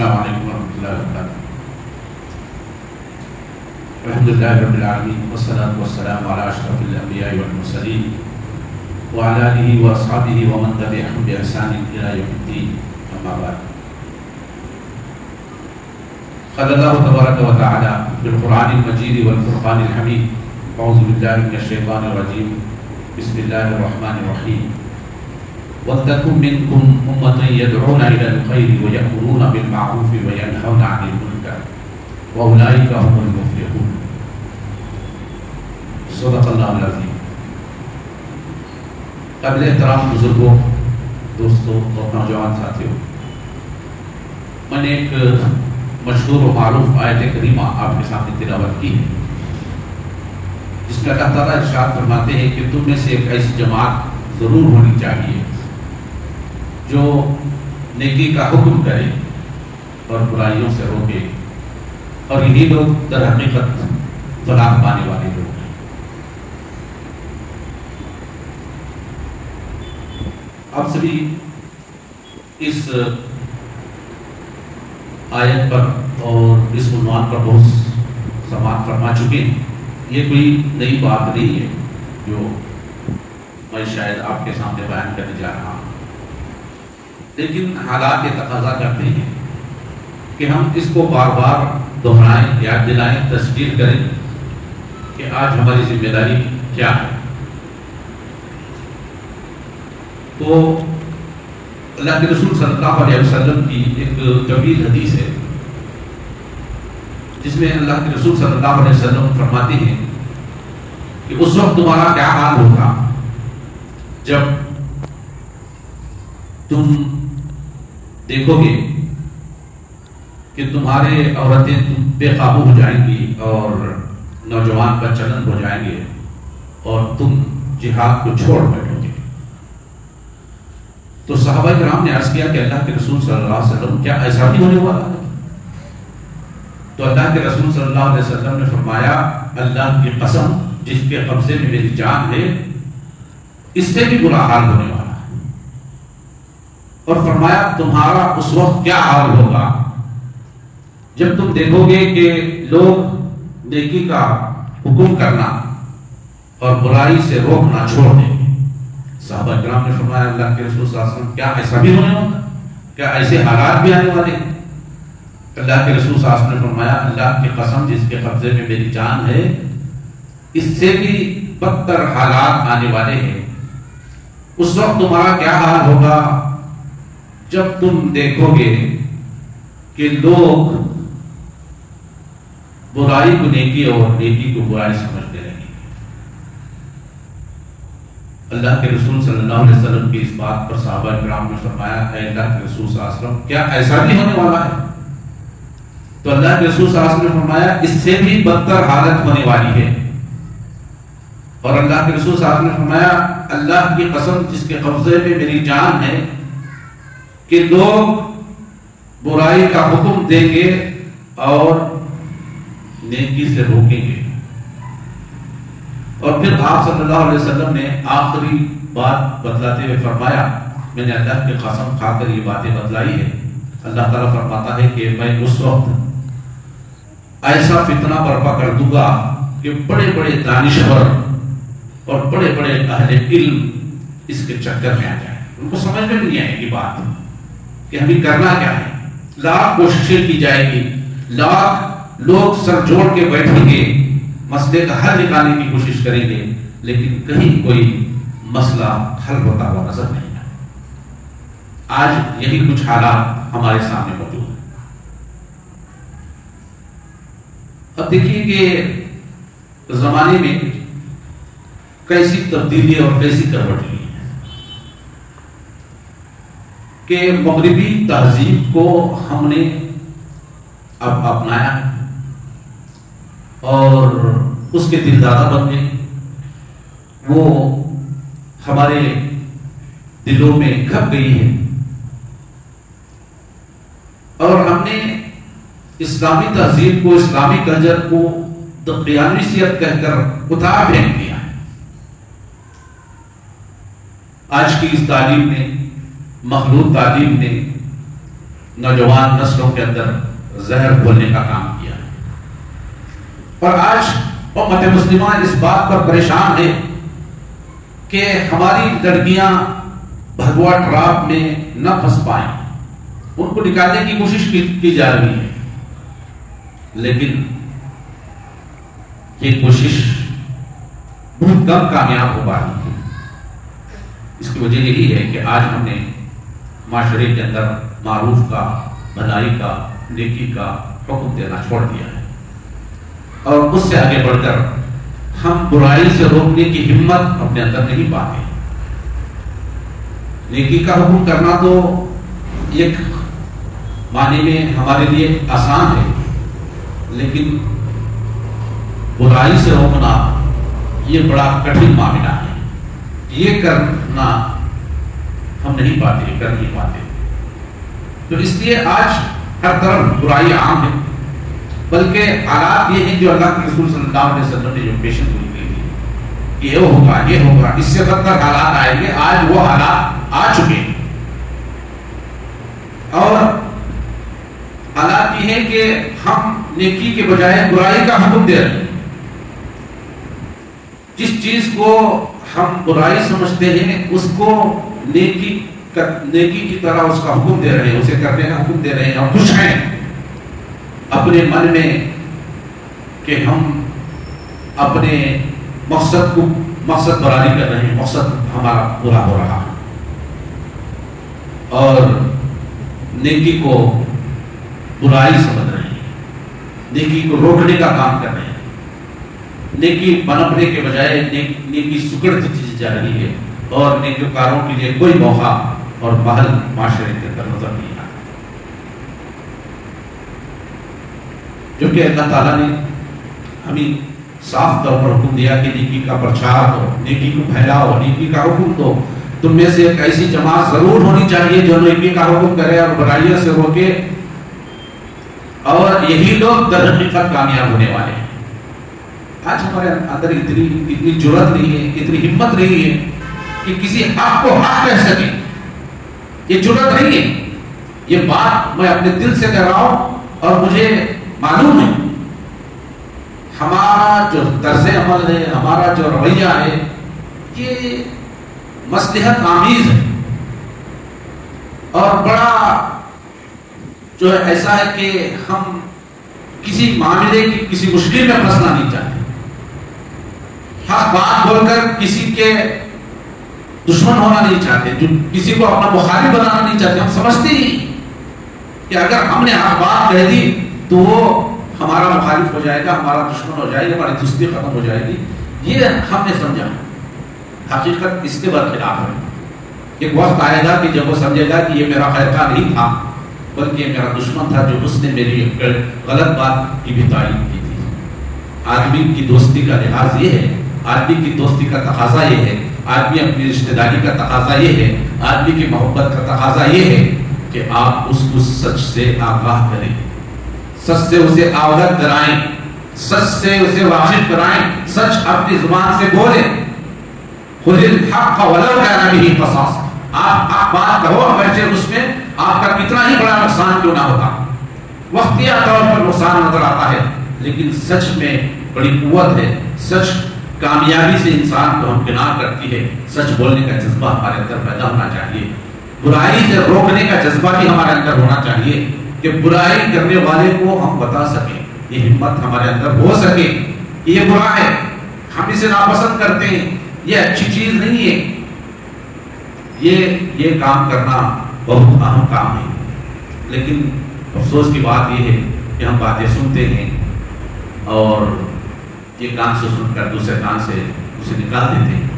السلام علیکم ورحمۃ اللہ وبرکاتہ۔ الحمدللہ رب العالمین والصلاة والسلام علی اشرف الانبیاء والمرسلین وعلی آلہ واصحابہ ومن تبعہم بإحسان الی یوم الدین، اما بعد۔ قال اللہ تبارک و تعالی فی القرآن المجید والفرقان الحمید، اعوذ باللہ من الشیطان الرجیم، بسم اللہ الرحمن الرحیم۔ وَلْتَكُن مِّنكُمْ أُمَّةٌ يَدْعُونَ إِلَى الْخَيْرِ وَيَأْمُرُونَ بِالْمَعْرُوفِ وَيَنْهَوْنَ عَنِ الْمُنكَرِ وَأُولَٰئِكَ هُمُ الْمُفْلِحُونَ۔ صدق اللہ العظیم۔ قابل احترام بزرگوں، دوستوں اور نوجوان ساتھیوں، میں نے ایک مشہور و معروف آیت کریمہ آپ کے سامنے تلاوت کی ہے، جس میں اللہ تعالیٰ ارشاد فرماتے ہیں کہ تم میں سے ایک ایسی جماعت ضرور ہونی چاہیے جو نیکی کا حکم کرے اور برائیوں سے روکے، اور یہی لوگ در حقیقت فلاح پانے والے لوگ ہیں۔ آپ سبھی اس آیت پر اور اس عنوان پر بہت سماعت فرما چکے ہیں۔ یہ کوئی نئی بات نہیں ہے جو میں شاید آپ کے سامنے بیان کرنے جا رہا ہوں، لیکن حالات یہ تقاضا کرتے ہیں کہ ہم اس کو بار بار دہرائیں، یاد دلائیں، تذکیر کریں کہ آج ہماری ذمہ داری کیا ہے۔ تو اللہ کے رسول صلی اللہ علیہ وسلم کی ایک طویل حدیث ہے، جس میں اللہ کے رسول صلی اللہ علیہ وسلم فرماتے ہیں کہ اس وقت تمہارا کیا حال ہوگا جب تم دیکھو گے کہ تمہارے عورتیں بے قابو ہو جائیں گی اور نوجوان کا چلن ہو جائیں گے اور تم جہاد کو چھوڑ بیٹھو گے۔ تو صحابہ کرام نے عرض کیا کہ اللہ کے رسول صلی اللہ علیہ وسلم کیا ایسا بھی ہونے والا ہے؟ تو اللہ کے رسول صلی اللہ علیہ وسلم نے فرمایا، اللہ کی قسم جس کے قبضے میں میری جان ہے، اس سے بھی برا حال ہونے والا ہے۔ اور فرمایا تمہارا اس وقت کیا حال ہوگا جب تم دیکھو گے کہ لوگ نیکی کا حکم کرنا اور برائی سے روکنا چھوڑ دیں گے۔ صحابہ کرام نے فرمایا اللہ کے رسول صلی اللہ علیہ وسلم کیا ایسا بھی ہونے والا، کیا ایسے حالات بھی آنے والے ہیں؟ اللہ کے رسول صلی اللہ علیہ وسلم نے فرمایا اللہ کی قسم جس کے قبضے میں میری جان ہے، اس سے بھی بدتر حالات آنے والے ہیں۔ اس وقت تمہارا کیا حال ہوگا جب تم دیکھو گے کہ لوگ برائی کو نیکی اور نیکی کو برائی سمجھتے رہیں گے۔ اللہ کے رسول صلی اللہ علیہ وسلم کی اس بات پر صحابہ کرام نے فرمایا اے اللہ کے رسول صلی اللہ علیہ وسلم کیا ایسا بھی ہونے والا ہے؟ تو اللہ کے رسول صلی اللہ علیہ وسلم نے فرمایا اس سے بھی بدتر حالت ہونے والی ہے۔ اور اللہ کے رسول صلی اللہ علیہ وسلم نے فرمایا اللہ کی قسم جس کے قبضے میں میری جان ہے کہ لوگ برائی کا حکم دیں گے اور نیکی سے روکیں گے۔ اور پھر آپ صلی اللہ علیہ وسلم نے آخری بات بتلاتے ہوئے فرمایا میں نے اللہ کی قسم کھا کر یہ باتیں بتلائی ہے۔ اللہ تعالیٰ فرماتا ہے کہ میں اس وقت ایسا فتنہ برپا کر دوں گا کہ بڑے بڑے دانشور اور بڑے بڑے اہل علم اس کے چکر میں آ جائیں، ان کو سمجھ میں نہیں آئے گی بات کہ ہمیں کرنا کیا ہے۔ لاکھ کوششیں کی جائے گی، لاکھ لوگ سر جوڑ کے بیٹھیں گے، مسئلے کا حل نکالنے کی کوشش کریں گے، لیکن کہیں کوئی مسئلہ حل ہوتا ہوا نظر نہیں آئے۔ آج یہی کچھ حالات ہمارے سامنے موجود ہیں۔ اب دیکھیے کہ زمانے میں کیسی تبدیلی اور کیسی کروٹ لی ہے کہ مغربی تہذیب کو ہم نے اب اپنایا اور اس کے دلدادہ بن گئے، وہ ہمارے دلوں میں کھپ گئی ہے، اور ہم نے اسلامی تہذیب کو، اسلامی کلچر کو دقیانوسیت کہہ کر اتار پھینک دیا ہے۔ آج کی اس تعلیم نے، مخلوط تعلیم نے نوجوان نسلوں کے اندر زہر گھولنے کا کام کیا ہے۔ اور آج امت مسلمہ اس بات پر پریشان ہے کہ ہماری لڑکیاں بھگوا ٹراپ میں نہ پھنس پائیں، ان کو نکالنے کی کوشش کی جا رہی ہے، لیکن یہ کوشش بہت کم کامیاب ہو پائی ہے۔ اس کی وجہ یہی ہے کہ آج ہم نے معاشرے کے اندر معروف کا، بھلائی کا، نیکی کا حکم دینا چھوڑ دیا ہے، اور اس سے آگے بڑھ کر ہم برائی سے روکنے کی ہمت اپنے اندر نہیں پاتے۔ نیکی کا حکم کرنا تو ایک معنی میں ہمارے لیے آسان ہے، لیکن برائی سے روکنا یہ بڑا کٹھن معاملہ ہے۔ یہ کرنا ہم نہیں پاتے، کر نہیں پاتے۔ تو اس لیے آج ہر طرف برائی عام ہے، بلکہ حالات یہ ہیں جو اللہ کے رسول صلی اللہ علیہ وسلم نے جو پیشن گوئی کی تھی کہ یہ ہوگا، یہ ہوگا، اس سے بدتر حالات آئیں گے، آج وہ حالات آ چکے ہیں۔ اور حالات یہ ہے کہ ہم نیکی کے بجائے برائی کا حکم دے رہے ہیں۔ جس چیز کو ہم برائی سمجھتے ہیں اس کو نیکی کی طرح اس کا حکم دے رہے ہیں، اسے کرنے کا حکم دے رہے ہیں، اور خوش ہیں اپنے من میں کہ ہم اپنے مقصد برابری کر رہے ہیں، مقصد ہمارا پورا ہو رہا ہے، اور نیکی کو برائی سمجھ رہے ہیں، نیکی کو روکنے کا کام کر رہے ہیں۔ نیکی پنپنے کے بجائے نیکی سکڑتی چیز جا رہی ہے، اور نیکوکاروں کے لیے کوئی موقع اور محل معاشرے کے اندر نظر نہیں آتا۔ جو کہ اللہ تعالیٰ نے ہمیں صاف طور پر حکم دیا کہ نیکی کا پرچار ہو، نیکی کو پھیلاؤ، نیکی کا حکم دو۔ تم میں سے ایک ایسی جماعت ضرور ہونی چاہیے جو نیکی کا حکم کرے اور برائیوں سے روکے، اور یہی لوگ در حقیقت کامیاب ہونے والے ہیں۔ آج ہمارے اندر اتنی جرأت نہیں ہے، اتنی ہمت نہیں ہے کہ کسی حق کو حق کہہ سکے، یہ جرأت نہیں ہے۔ یہ بات میں اپنے دل سے کہہ رہا ہوں، اور مجھے معلوم ہے ہمارا جو طرز عمل ہے، ہمارا جو رویہ ہے، یہ مصلحت آمیز ہے، اور بڑا جو ہے ایسا ہے کہ ہم کسی معاملے کی کسی مشکل میں پھنسنا نہیں چاہتے، حق بات بول کر کسی کے دشمن ہونا نہیں چاہتے، جو کسی کو اپنا مخالف بنانا نہیں چاہتے۔ ہم سمجھتے ہی کہ اگر ہم نے حق بات کہہ دی تو وہ ہمارا مخالف ہو جائے گا، ہمارا دشمن ہو جائے گا، ہماری دوستی ختم ہو جائے گی۔ یہ ہم نے سمجھا، حقیقت اس کے برخلاف ہے۔ ایک وقت آئے گا کہ جب وہ سمجھے گا کہ یہ میرا خیر خواہ نہیں تھا، بلکہ میرا دشمن تھا، جو اس نے میری غلط بات کی بھی تعریف کی تھی۔ آدمی کی دوستی کا لحاظ یہ ہے، آدمی کی دوستی کا تقاضا یہ ہے، آدمی اپنی رشتہ داری کا تقاضا یہ ہے، آدمی کی محبت کا تقاضا یہ ہے کہ آپ اس کو سچ سے آگاہ کریں، سچ سے اسے آگاہ کرائیں، سچ سے اسے واقف کرائیں، سچ اپنی زبان سے بولیں۔ خذ الحق ولو كان به قصاص، آپ حق بات کہو اگرچہ اس میں آپ کا کتنا ہی بڑا نقصان کیوں نہ ہوتا۔ وقتیہ طور پر نقصان نظر آتا ہے، لیکن سچ میں بڑی قوت ہے، سچ کامیابی سے انسان کو ہمکنار کرتی ہے۔ سچ بولنے کا جذبہ ہمارے اندر پیدا ہونا چاہیے، برائی سے روکنے کا جذبہ بھی ہمارے اندر ہونا چاہیے، کہ برائی کرنے والے کو ہم بتا سکیں، یہ ہمت ہمارے اندر ہو سکے کہ یہ برا ہے، ہم اسے ناپسند کرتے ہیں، یہ اچھی چیز نہیں ہے۔ یہ کام کرنا بہت اہم کام ہے، لیکن افسوس کی بات یہ ہے کہ ہم باتیں سنتے ہیں اور یہ کان سے سن کر دوسرے کان سے اسے نکال دیتے ہیں۔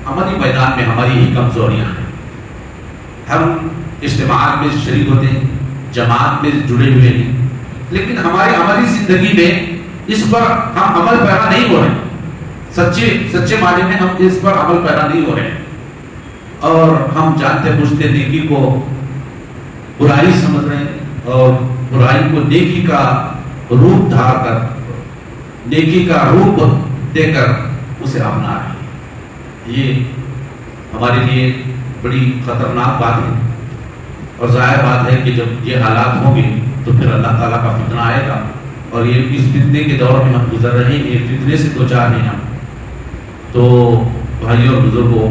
عملی میدان میں ہماری ہی کمزوریاں ہیں، ہم اجتماعات میں شریک ہوتے ہیں، جماعت میں جڑے ہوئے ہیں، لیکن ہماری عملی زندگی میں اس پر ہم عمل پیرا نہیں ہو رہے، سچے معنی میں ہم اس پر عمل پیرا نہیں ہو رہے، اور ہم جانتے بوجھتے نیکی کو برائی سمجھ رہے ہیں، اور برائی کو نیکی کا روپ دھار کر، نیکی کا روپ دے کر اسے اپنا رہے ہیں۔ یہ ہمارے لیے بڑی خطرناک بات ہے، اور ظاہر بات ہے کہ جب یہ حالات ہوں گے تو پھر اللہ تعالیٰ کا فتنہ آئے گا، اور یہ اس فتنے کے دور میں ہم گزر رہے ہیں، یہ فتنے سے دو چار ہیں ہم. تو بھائیوں اور بزرگوں،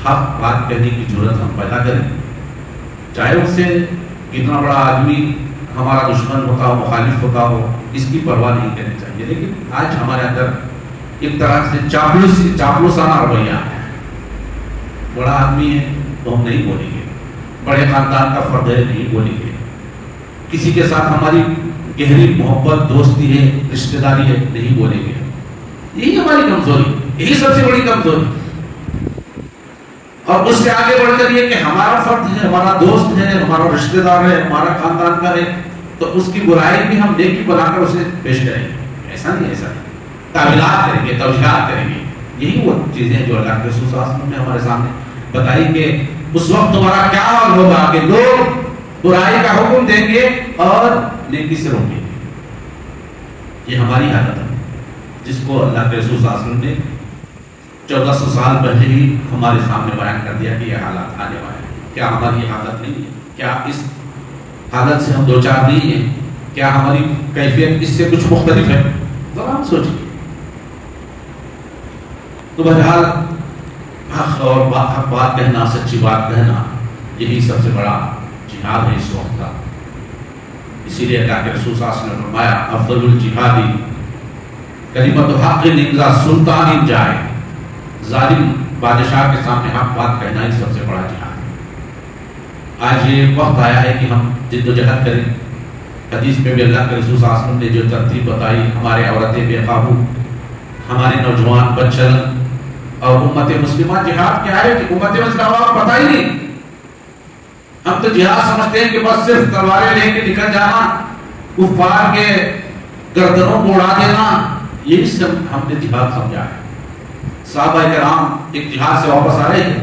حق بات کہنے کی ضرورت ہم پیدا کریں، چاہے اس سے کتنا بڑا آدمی ہمارا دشمن ہوتا ہو، مخالف ہوتا ہو، اس کی پرواہ نہیں کرنی چاہیے. لیکن آج ہمارے اندر ایک طرح سے چاپلوسانہ رویہ ہے. بڑا آدمی ہے تو ہم نہیں بولیں گے، بڑے خاندان کا فرد ہے نہیں بولیں گے، کسی کے ساتھ ہماری گہری محبت دوستی ہے، رشتہ داری ہے، نہیں بولیں گے. یہی ہماری کمزوری، یہی سب سے بڑی کمزوری. اور اس سے آگے بڑھ کر یہ کہ ہمارا فرد ہے، ہمارا دوست ہے، ہمارا رشتہ دار ہے، ہمارا خاندان کا ہے، تو اس کی برائی بھی ہم نیکی بنا کر اسے پیش کریں گے. ایسا نہیں، ایسا نہیں، تعویلات کریں گے، توجیہات کریں گے. یہی وہ چیزیں جو اللہ کے رسول صلی اللہ علیہ وسلم نے ہمارے سامنے بتائی کہ اس وقت تمہارا کیا حال ہوگا کہ لوگ برائی کا حکم دیں گے اور نیکی سے روکیں گے. یہ ہماری حالت ہے جس کو اللہ کے رسول صلی اللہ علیہ وسلم نے 1400 سال پہلے ہی ہمارے سامنے بیان کر دیا کہ یہ حالات آنے والے ہیں. کیا ہماری حالت نہیں ہے؟ کیا اس حالت سے ہم دو چار نہیں ہیں؟ کیا ہماری کیفیت اس سے کچھ مختلف ہے؟ ذرا ہم سوچیں. تو بہرحال حق اور حق بات کہنا، سچی بات کہنا، یہی سب سے بڑا جہاد ہے اس وقت کا. اسی لیے اللہ کے رسول صلی اللہ علیہ وسلم نے فرمایا افضل الجہادی کلمۃ حق اذا سلطان جائے. ظالم بادشاہ کے سامنے حق بات کہنا ہی سب سے بڑا جہاد ہے. آج یہ وقت آیا ہے کہ ہم جد و جہد کریں. حدیث میں بھی اللہ کے رسول صلی اللہ علیہ وسلم نے جو ترتیب بتائی، ہمارے عورتیں بے قابو، ہمارے نوجوان بدچلن، اور امت مسلمہ. جہاد کیا ہے کہ امت مسلمہ کو پتہ ہی نہیں. ہم تو جہاد سمجھتے ہیں کہ بس صرف تلواریں لے کے نکل جانا، کفار کے گردنوں کو اڑا دینا، یہی سب ہم نے جہاد سمجھا ہے. صحابہ کرام ایک جہاد سے واپس آ رہے ہیں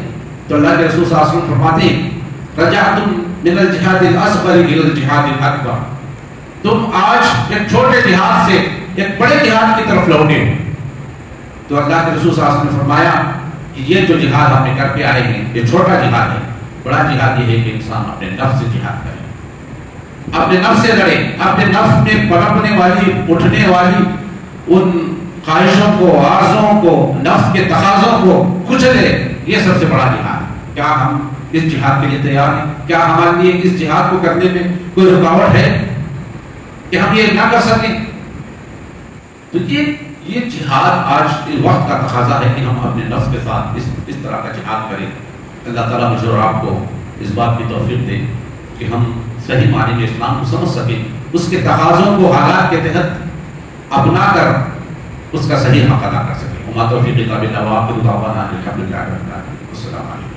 تو اللہ کے رسول صلی اللہ علیہ وسلم فرماتے ہیں رجعتم من الجہاد الاصغر الى الجہاد الاکبر. تم آج ایک چھوٹے جہاد سے ایک بڑے جہاد کی طرف لوٹے ہو. تو اللہ کے رسول صلی اللہ علیہ وسلم نے فرمایا کہ یہ جو جہاد ہم نے کر کے آئے ہیں یہ چھوٹا جہاد ہے. بڑا جہاد یہ ہے کہ انسان اپنے نفس سے جہاد کرے، اپنے نفس سے لڑے، اپنے نفس میں پنپنے والی، اٹھنے والی ان خواہشوں کو، آرزوں کو، نفس کے تقاضوں کو کچلے. یہ سب سے بڑا جہاد ہے. کیا ہم اس جہاد کے لیے تیار ہیں؟ کیا ہمارے لیے اس جہاد کو کرنے میں کوئی رکاوٹ ہے کہ ہم یہ نہ کر سکیں؟ تو یہ جہاد آج وقت کا تقاضا ہے کہ ہم اپنے نفس کے ساتھ اس طرح کا جہاد کریں. اللہ تعالیٰ مجھے اور آپ کو اس بات کی توفیق دے کہ ہم صحیح معنی میں اسلام کو سمجھ سکیں، اس کے تقاضوں کو حالات کے تحت اپنا کر اس کا صحیح حق ادا کر سکیں. وما توفیقی الا باللہ وآخر دعوانا الحمدللہ رب العالمین. السلام علیکم.